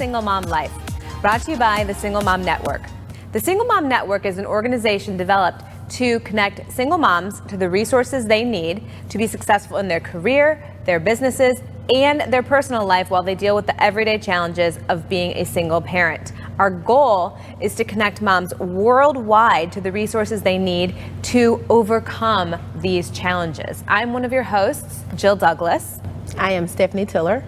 Single Mom Life, brought to you by the Single Mom Network. The Single Mom Network is an organization developed to connect single moms to the resources they need to be successful in their career, their businesses, and their personal life while they deal with the everyday challenges of being a single parent. Our goal is to connect moms worldwide to the resources they need to overcome these challenges. I'm one of your hosts, Jill Douglas. I am Stephanie Tiller.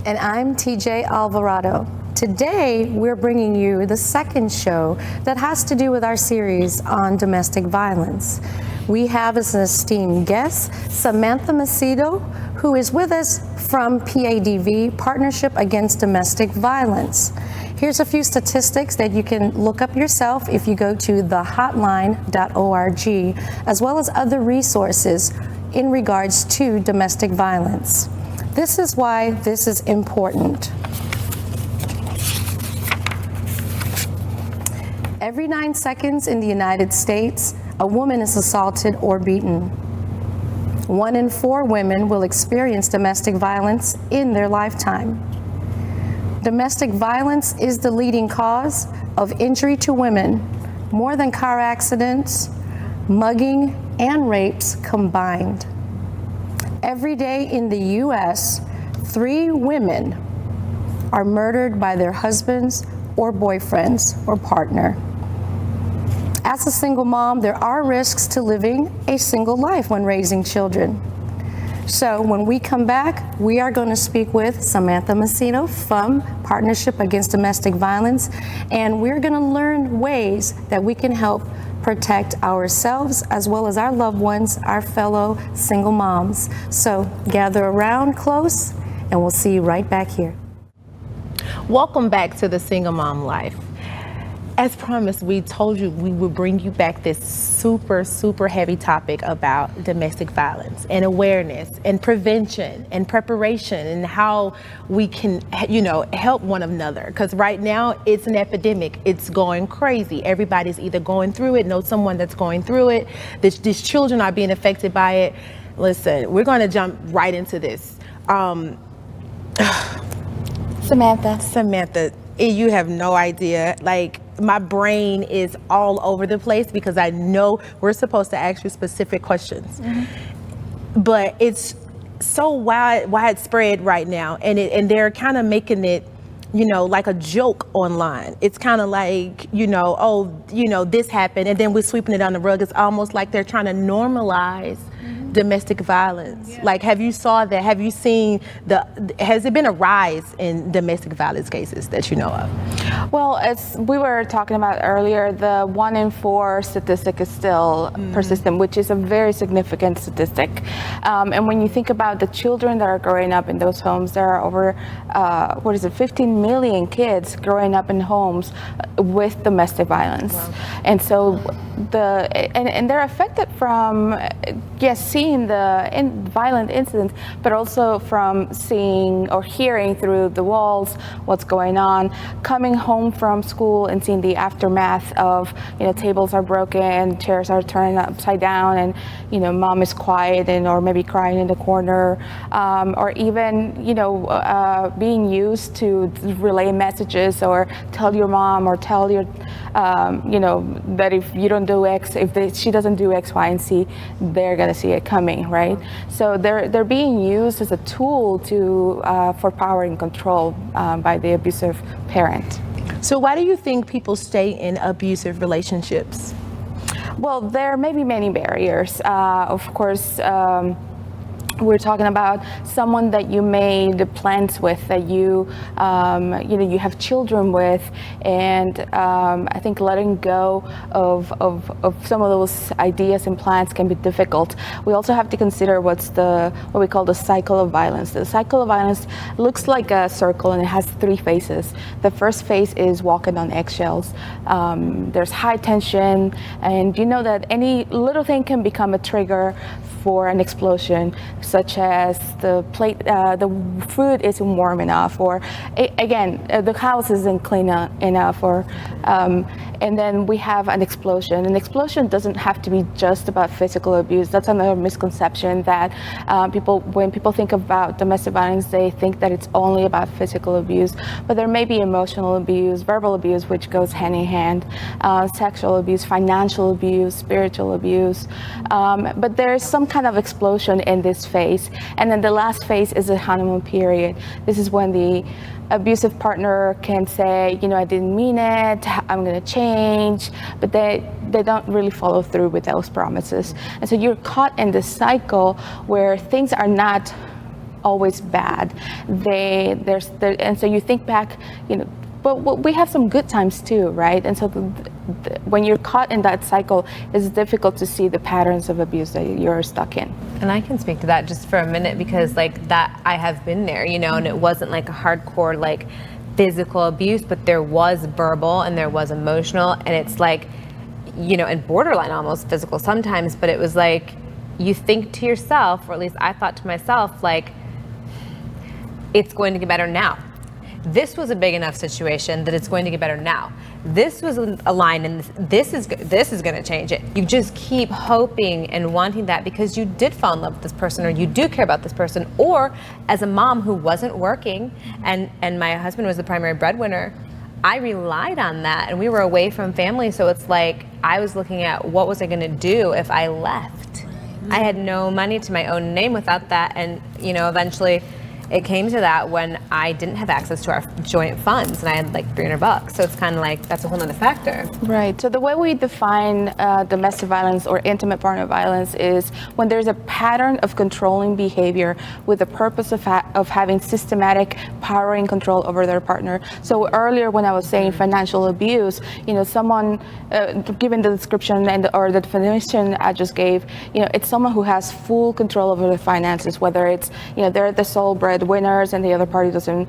And I'm TJ Alvarado. Today, we're bringing you the second show that has to do with our series on domestic violence. We have as an esteemed guest, Samantha Mecedo, who is with us from PADV, Partnership Against Domestic Violence. Here's a few statistics that you can look up yourself if you go to thehotline.org, as well as other resources in regards to domestic violence. This is why this is important. Every 9 seconds in the United States, a woman is assaulted or beaten. 1 in 4 women will experience domestic violence in their lifetime. Domestic violence is the leading cause of injury to women, more than car accidents, mugging, and rapes combined. Every day in the U.S., 3 women are murdered by their husbands or boyfriends or partner. As a single mom, there are risks to living a single life when raising children. So when we come back, we are going to speak with Samantha Mecedo from Partnership Against Domestic Violence, and we're going to learn ways that we can help protect ourselves as well as our loved ones, our fellow single moms. So gather around close, and we'll see you right back here. Welcome back to the Single Mom Life. As promised, we told you we would bring you back this super heavy topic about domestic violence and awareness and prevention and preparation and how we can, help one another. Because right now it's an epidemic. It's going crazy. Everybody's either going through it, know someone that's going through it. These children are being affected by it. Listen, we're going to jump right into this. Samantha, you have no idea. Like, my brain is all over the place because I know we're supposed to ask you specific questions. Mm-hmm. But it's so widespread right now, and they're kind of making it, like a joke online. It's kind of like, this happened, and then we're sweeping it on the rug. It's almost like they're trying to normalize domestic violence. Yeah. Like, have you saw that? Have you seen has there been a rise in domestic violence cases that you know of? Well, as we were talking about earlier, the 1 in 4 statistic is still persistent, which is a very significant statistic. And when you think about the children that are growing up in those homes, there are over, 15 million kids growing up in homes with domestic violence. Wow. And so and they're affected from, seeing the violent incidents, but also from seeing or hearing through the walls what's going on, coming home from school and seeing the aftermath of, tables are broken, chairs are turned upside down, and, mom is quiet or maybe crying in the corner, or even, being used to relay messages or tell your mom or tell your, that if you don't do X, she doesn't do X, Y, and Z, they're gonna see it coming, right? So they're being used as a tool for power and control by the abusive parent. So why do you think people stay in abusive relationships? Well, there may be many barriers. Of course, we're talking about someone that you made plans with, that you have children with, and I think letting go of some of those ideas and plans can be difficult. We also have to consider what we call the cycle of violence. The cycle of violence looks like a circle, and it has 3 phases. The first phase is walking on eggshells. There's high tension, and you know that any little thing can become a trigger for an explosion, such as the food isn't warm enough, or the house isn't clean enough, or And then we have an explosion. An explosion doesn't have to be just about physical abuse. That's another misconception that when people think about domestic violence, they think that it's only about physical abuse, but there may be emotional abuse, verbal abuse, which goes hand in hand, sexual abuse, financial abuse, spiritual abuse. But there's some kind of explosion in this phase. And then the last phase is the honeymoon period. This is when the abusive partner can say, I didn't mean it, I'm going to change, but they don't really follow through with those promises. And so you're caught in this cycle where things are not always bad. And so you think back, but we have some good times too, right? And so when you're caught in that cycle, it's difficult to see the patterns of abuse that you're stuck in. And I can speak to that just for a minute, because that I have been there, and it wasn't like a hardcore physical abuse, but there was verbal and there was emotional, and it's and borderline almost physical sometimes, but it was you think to yourself, or at least I thought to myself, it's going to get better now. This was a big enough situation that it's going to get better now. This was a line, and this is going to change it. You just keep hoping and wanting that because you did fall in love with this person, or you do care about this person, or as a mom who wasn't working and my husband was the primary breadwinner, I relied on that, and we were away from family, so it's I was looking at what was I going to do if I left. I had no money to my own name without that, and eventually it came to that when I didn't have access to our joint funds, and I had $300. So it's kind of that's a whole other factor. Right. So the way we define domestic violence or intimate partner violence is when there's a pattern of controlling behavior with the purpose of having systematic power and control over their partner. So earlier when I was saying financial abuse, someone, given the description or the definition I just gave, it's someone who has full control over their finances, whether it's, they're the sole breadwinners and the other party doesn't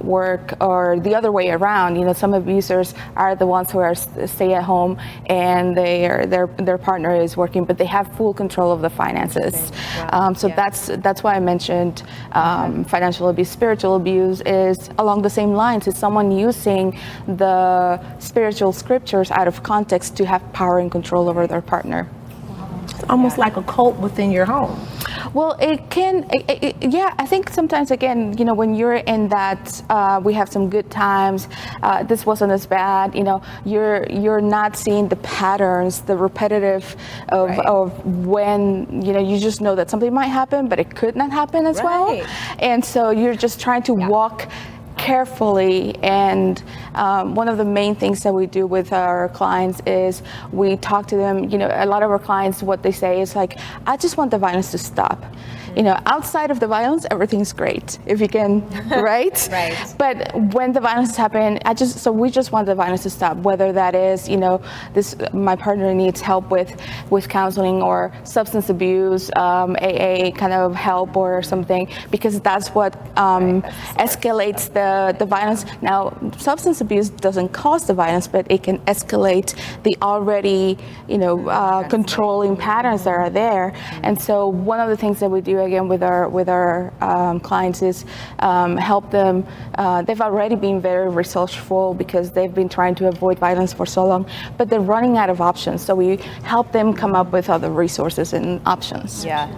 work, or the other way around. Some abusers are the ones who are stay at home and their partner is working, but they have full control of the finances. That's why I mentioned financial abuse. Spiritual abuse is along the same lines. It's someone using the spiritual scriptures out of context to have power and control over their partner. It's almost like a cult within your home. Well, it can, I think sometimes, again, when you're in that, we have some good times, this wasn't as bad, you're not seeing the patterns, the repetitive of when, you just know that something might happen, but it could not happen as well. And so you're just trying to walk carefully, and one of the main things that we do with our clients is we talk to them. A lot of our clients, what they say is I just want the violence to stop. Outside of the violence, everything's great if you can, right? Right. But when the violence happens, we just want the violence to stop. Whether that is, my partner needs help with counseling or substance abuse, AA kind of help or something, because that's what escalates the violence. Now, substance abuse doesn't cause the violence, but it can escalate the already, controlling patterns that are there. And so one of the things that we do again with our clients is help them. They've already been very resourceful because they've been trying to avoid violence for so long, but they're running out of options. So we help them come up with other resources and options. Yeah.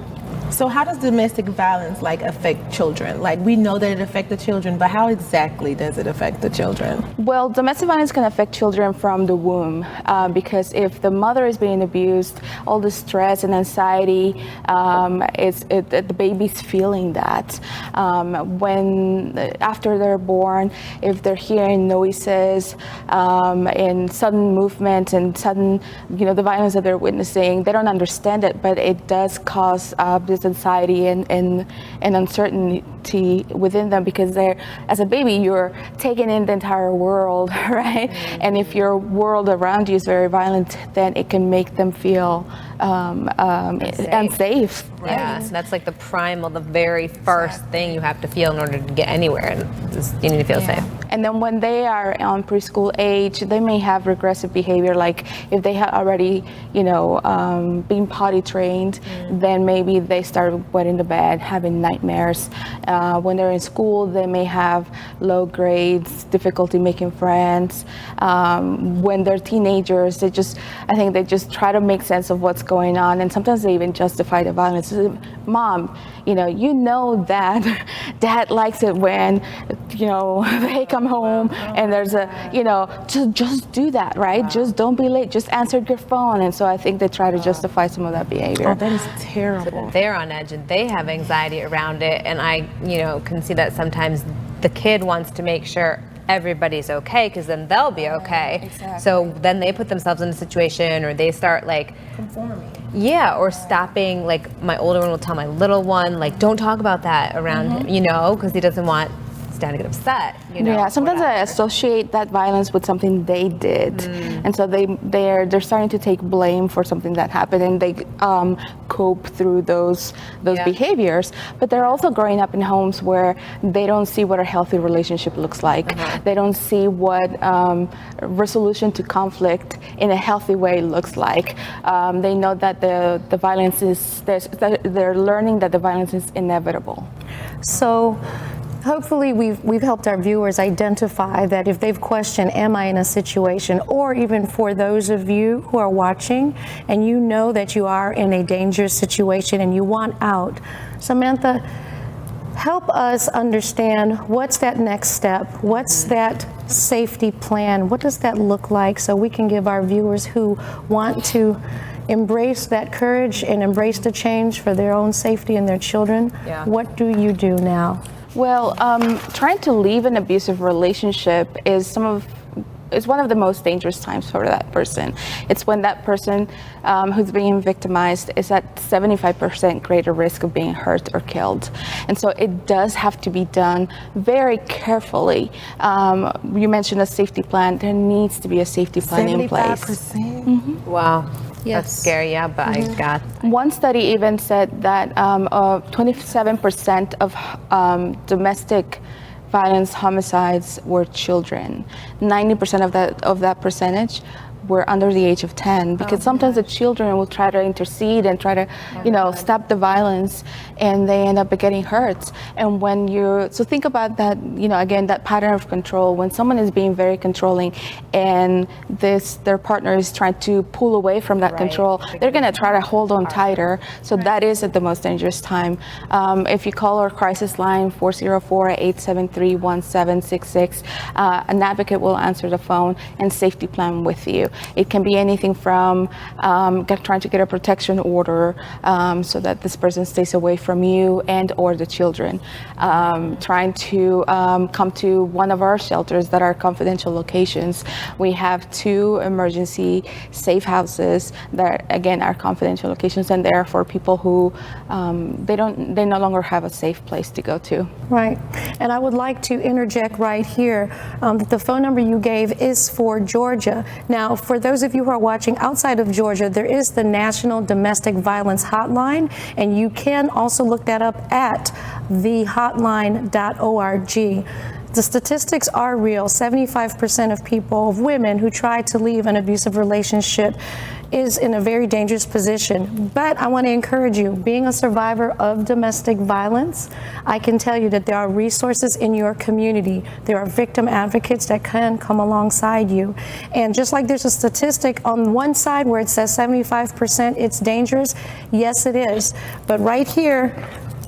So how does domestic violence affect children? We know that it affects the children, but how exactly does it affect the children? Well, domestic violence can affect children from the womb because if the mother is being abused, all the stress and anxiety, the baby's feeling that. After they're born, if they're hearing noises and sudden movement and sudden, the violence that they're witnessing, they don't understand it, but it does cause this anxiety and uncertainty within them, because as a baby, you're taking in the entire world, right? And if your world around you is very violent, then it can make them feel unsafe. Right? Yeah, so that's the primal, the very first thing you have to feel in order to get anywhere, and you need to feel safe. And then when they are on preschool age, they may have regressive behavior, like if they had already, been potty trained, then maybe they start wetting the bed, having nightmares. When they're in school, they may have low grades, difficulty making friends. When they're teenagers, I think they just try to make sense of what's going on, and sometimes they even justify the violence. Mom, that dad likes it when, they come home and there's just do that, right? Wow. Just don't be late, just answer your phone. And so I think they try to justify some of that behavior. Oh, that is terrible. So they're on edge and they have anxiety around it. And I, can see that sometimes the kid wants to make sure everybody's okay, because then they'll be okay. Exactly. So then they put themselves in a situation, or they start conforming. Yeah, or stopping. My older one will tell my little one, don't talk about that around him, because he doesn't want Stan to get upset. Yeah, sometimes I associate that violence with something they did, and so they're starting to take blame for something that happened, and they cope through those behaviors. But they're also growing up in homes where they don't see what a healthy relationship looks like. They don't see what resolution to conflict in a healthy way looks like. They know that the violence is they're learning that the violence is inevitable. So hopefully we've helped our viewers identify that if they've questioned, am I in a situation, or even for those of you who are watching and you know that you are in a dangerous situation and you want out, Samantha, help us understand what's that next step, what's that safety plan, what does that look like, so we can give our viewers who want to embrace that courage and embrace the change for their own safety and their children. What do you do now? Well, trying to leave an abusive relationship is one of the most dangerous times for that person. It's when that person who's being victimized is at 75% greater risk of being hurt or killed. And so it does have to be done very carefully. You mentioned a safety plan. There needs to be a safety plan in place. 75%? Wow. Yes. That's scary, yeah, but I got. One study even said that 27% of domestic violence homicides were children. 90% of that percentage were under the age of 10, because sometimes the children will try to intercede and try to, stop the violence, and they end up getting hurt. And so think about that, again, that pattern of control. When someone is being very controlling and their partner is trying to pull away from that control, they're going to try to hold on tighter. So that is at the most dangerous time. If you call our crisis line, 404-873-1766, an advocate will answer the phone and safety plan with you. It can be anything from trying to get a protection order so that this person stays away from you and or the children. Trying to come to one of our shelters that are confidential locations. We have 2 emergency safe houses that, again, are confidential locations, and they're for people who they no longer have a safe place to go to. Right. And I would like to interject right here that the phone number you gave is for Georgia. Now, for those of you who are watching outside of Georgia, there is the National Domestic Violence Hotline, and you can also look that up at thehotline.org. The statistics are real. 75% of women who try to leave an abusive relationship is in a very dangerous position. But I want to encourage you, being a survivor of domestic violence, I can tell you that there are resources in your community. There are victim advocates that can come alongside you. And just like there's a statistic on one side where it says 75% it's dangerous, yes it is. But right here,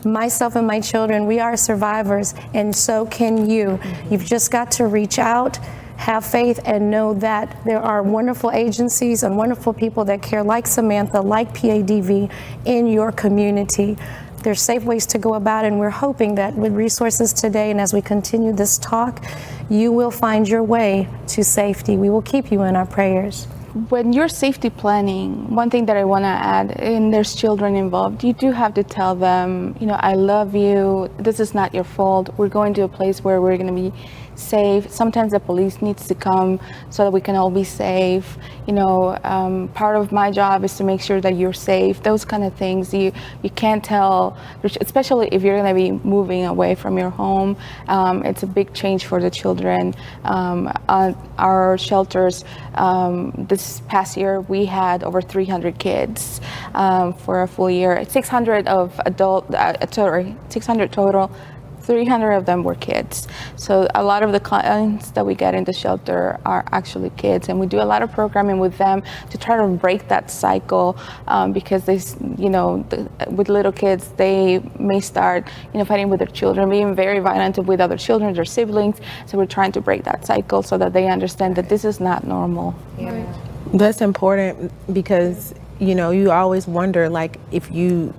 myself and my children, we are survivors, and so can you. You've just got to reach out, have faith, and know that there are wonderful agencies and wonderful people that care, like Samantha, like PADV, in your community. There's safe ways to go about it, and we're hoping that with resources today and as we continue this talk, you will find your way to safety. We will keep you in our prayers. When you're safety planning, one thing that I want to add, and there's children involved, you do have to tell them, I love you, this is not your fault, we're going to a place where we're going to be safe. Sometimes the police needs to come so that we can all be safe. Part of my job is to make sure that you're safe. Those kind of things. You can't tell, especially if you're going to be moving away from your home. It's a big change for the children. Our shelters, this past year, we had over 300 kids for a full year. 600 of 600 total. 300 of them were kids. So a lot of the clients that we get in the shelter are actually kids, and we do a lot of programming with them to try to break that cycle, because with little kids, they may start, fighting with their children, being very violent with other children, their siblings. So we're trying to break that cycle so that they understand that this is not normal. Yeah. That's important because, you always wonder, like, if you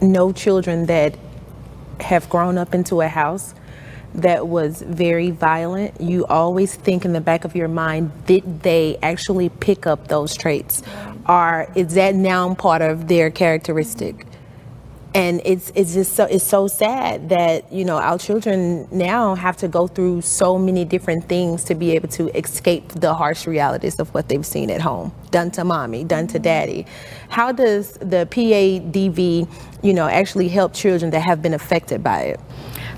know children that have grown up into a house that was very violent, you always think in the back of your mind, did they actually pick up those traits? Or is that now part of their characteristic? And it's so sad that, our children now have to go through so many different things to be able to escape the harsh realities of what they've seen at home, done to mommy, done to daddy. How does the PADV, actually help children that have been affected by it?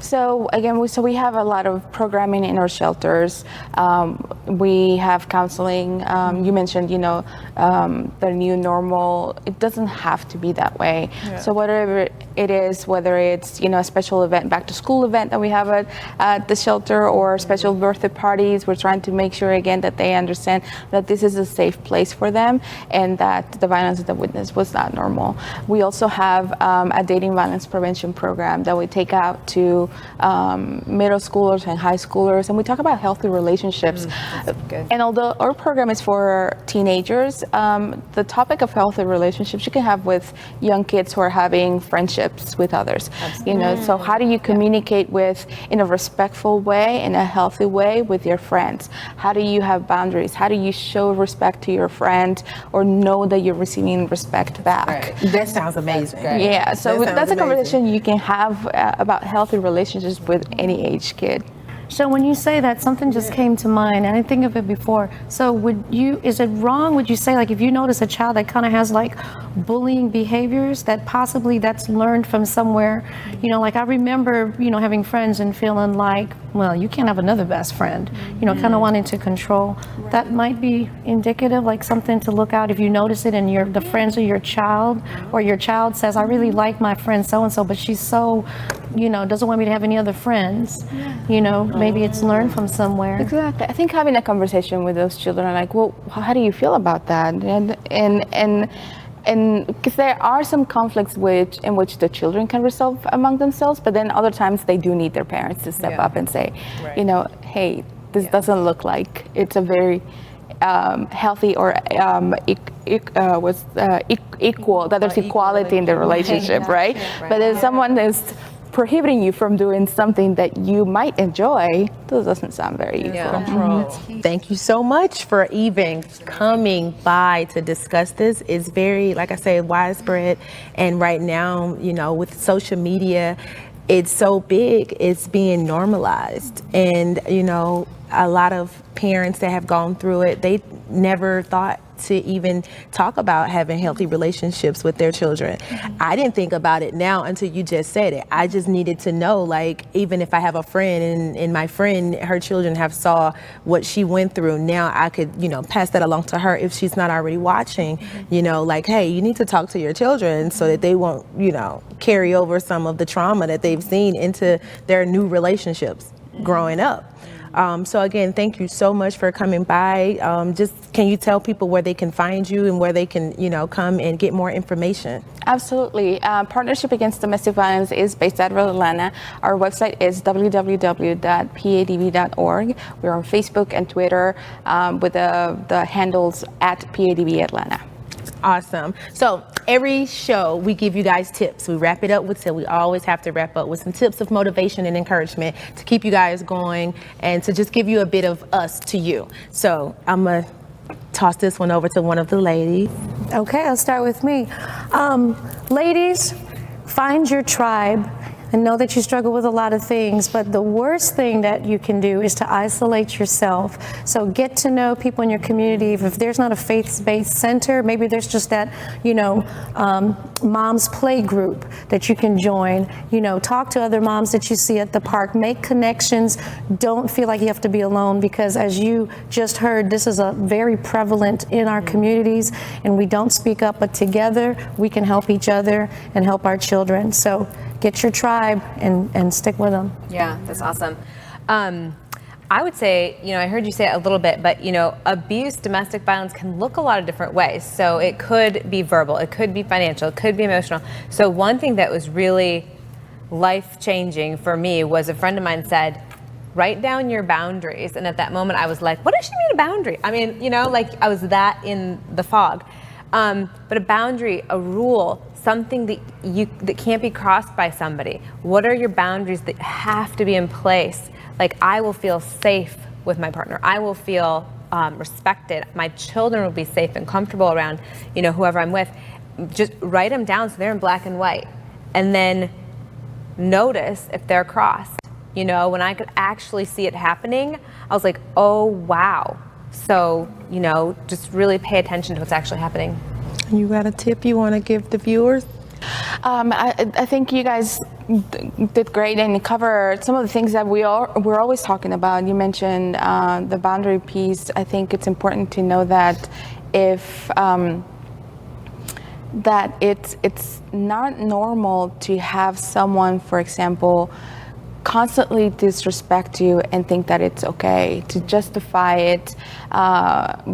So again, we have a lot of programming in our shelters. We have counseling. You mentioned, the new normal. It doesn't have to be that way. Yeah. So whatever it is, whether it's a special event, back to school event that we have at the shelter, or special birthday parties, we're trying to make sure again that they understand that this is a safe place for them and that the violence that they witnessed was not normal. We also have a dating violence prevention program that we take out to middle schoolers and high schoolers, and we talk about healthy relationships. And although our program is for teenagers, the topic of healthy relationships you can have with young kids who are having friendships with others. So how do you communicate in a respectful way, in a healthy way with your friends? How do you have boundaries? How do you show respect to your friend or know that you're receiving respect back? Right. That sounds amazing. Yeah, so that's a conversation you can have about healthy relationships with any age kid. So when you say that, something just came to mind, and I didn't think of it before. So is it wrong, would you say, like, if you notice a child that kind of has like bullying behaviors, that possibly that's learned from somewhere? Like I remember, having friends and feeling like, well, you can't have another best friend, kind of wanting to control. That might be indicative, like something to look out if you notice it in the friends of your child, or your child says, I really like my friend so-and-so, but she's so, doesn't want me to have any other friends, maybe it's learned from somewhere. Exactly. I think having a conversation with those children, like, well, how do you feel about that? And because there are some conflicts in which the children can resolve among themselves, but then other times they do need their parents to step up and say, hey, this doesn't look like it's a very healthy or equal, that there's equality in the relationship, right? But if someone is prohibiting you from doing something that you might enjoy, that doesn't sound very equal. Thank you so much for even coming by to discuss this. It's very, like I say, widespread. And right now, with social media, it's so big, it's being normalized. And, a lot of parents that have gone through it, they never thought to even talk about having healthy relationships with their children. I didn't think about it now until you just said it. I just needed to know, like, even if I have a friend and my friend, her children have saw what she went through, now I could, pass that along to her if she's not already watching, like, hey, you need to talk to your children so that they won't, carry over some of the trauma that they've seen into their new relationships growing up. So again, thank you so much for coming by. Just can you tell people where they can find you and where they can, come and get more information? Absolutely. Partnership Against Domestic Violence is based out of Atlanta. Our website is www.padv.org. We're on Facebook and Twitter with the handles at PADV Atlanta. Awesome. So every show we give you guys tips. We wrap it up with we always have to wrap up with some tips of motivation and encouragement to keep you guys going and to just give you a bit of us to you. So I'm gonna toss this one over to one of the ladies. Okay, I'll start with me. Ladies, find your tribe. and know that you struggle with a lot of things, but the worst thing that you can do is to isolate yourself. So get to know people in your community. If there's not a faith-based center, maybe there's just that, mom's play group that you can join. Talk to other moms that you see at the park. Make connections. Don't feel like you have to be alone, because as you just heard, this is a very prevalent in our communities, and we don't speak up, but together we can help each other and help our children. So get your tribe and stick with them. Yeah, that's awesome. I would say, I heard you say it a little bit, but, abuse, domestic violence can look a lot of different ways. So it could be verbal, it could be financial, it could be emotional. So one thing that was really life-changing for me was a friend of mine said, write down your boundaries. And at that moment I was like, what does she mean a boundary? I mean, I was that in the fog. But a boundary, a rule, something that can't be crossed by somebody. What are your boundaries that have to be in place? Like, I will feel safe with my partner. I will feel respected. My children will be safe and comfortable around, whoever I'm with. Just write them down so they're in black and white. And then notice if they're crossed. When I could actually see it happening, I was like, oh, wow. So, just really pay attention to what's actually happening. You got a tip you want to give the viewers? I think you guys did great and covered some of the things that we're always talking about. You mentioned the boundary piece. I think it's important to know that if that it's not normal to have someone, for example, constantly disrespect you and think that it's okay to justify it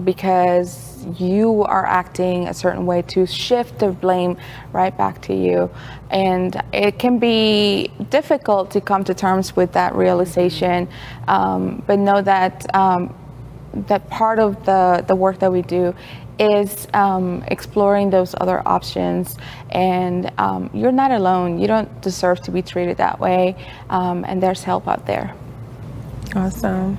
because you are acting a certain way, to shift the blame right back to you. And it can be difficult to come to terms with that realization, but know that that part of the work that we do is exploring those other options, and you're not alone. You don't deserve to be treated that way, and there's help out there. Awesome.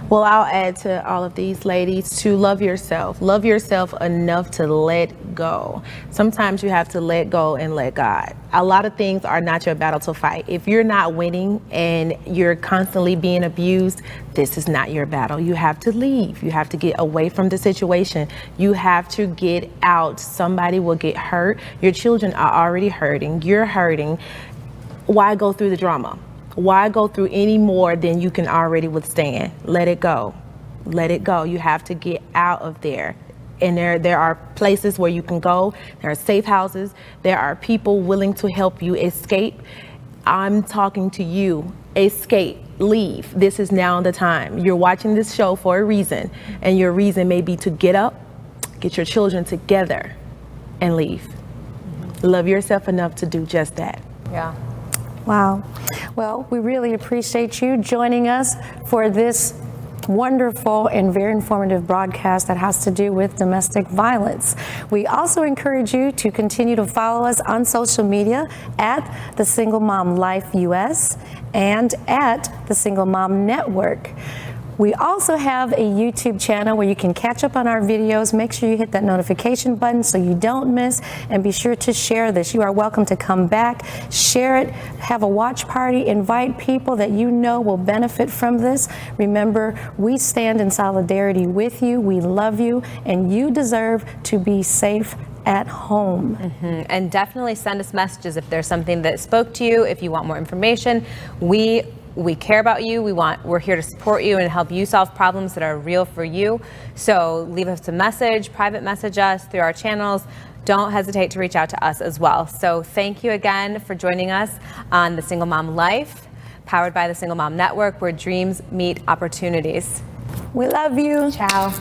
Well, I'll add to all of these ladies to love yourself. Love yourself enough to let go. Sometimes you have to let go and let God. A lot of things are not your battle to fight. If you're not winning and you're constantly being abused, this is not your battle. You have to leave. You have to get away from the situation. You have to get out. Somebody will get hurt. Your children are already hurting. You're hurting. Why go through the drama? Why go through any more than you can already withstand? Let it go. Let it go. You have to get out of there. And there are places where you can go. There are safe houses. There are people willing to help you escape. I'm talking to you. Escape. Leave. This is now the time. You're watching this show for a reason. And your reason may be to get up, get your children together, and leave. Love yourself enough to do just that. Yeah. Wow. Well, we really appreciate you joining us for this wonderful and very informative broadcast that has to do with domestic violence. We also encourage you to continue to follow us on social media at The Single Mom Life US and at The Single Mom Network. We also have a YouTube channel where you can catch up on our videos. Make sure you hit that notification button so you don't miss, and be sure to share this. You are welcome to come back, share it, have a watch party, invite people that you know will benefit from this. Remember, we stand in solidarity with you. We love you, and you deserve to be safe at home. Mm-hmm. And definitely send us messages if there's something that spoke to you, if you want more information. We care about you. We're here to support you and help you solve problems that are real for you. So leave us a message, private message us through our channels. Don't hesitate to reach out to us as well. So thank you again for joining us on The Single Mom Life, powered by the Single Mom Network, where dreams meet opportunities. We love you. Ciao.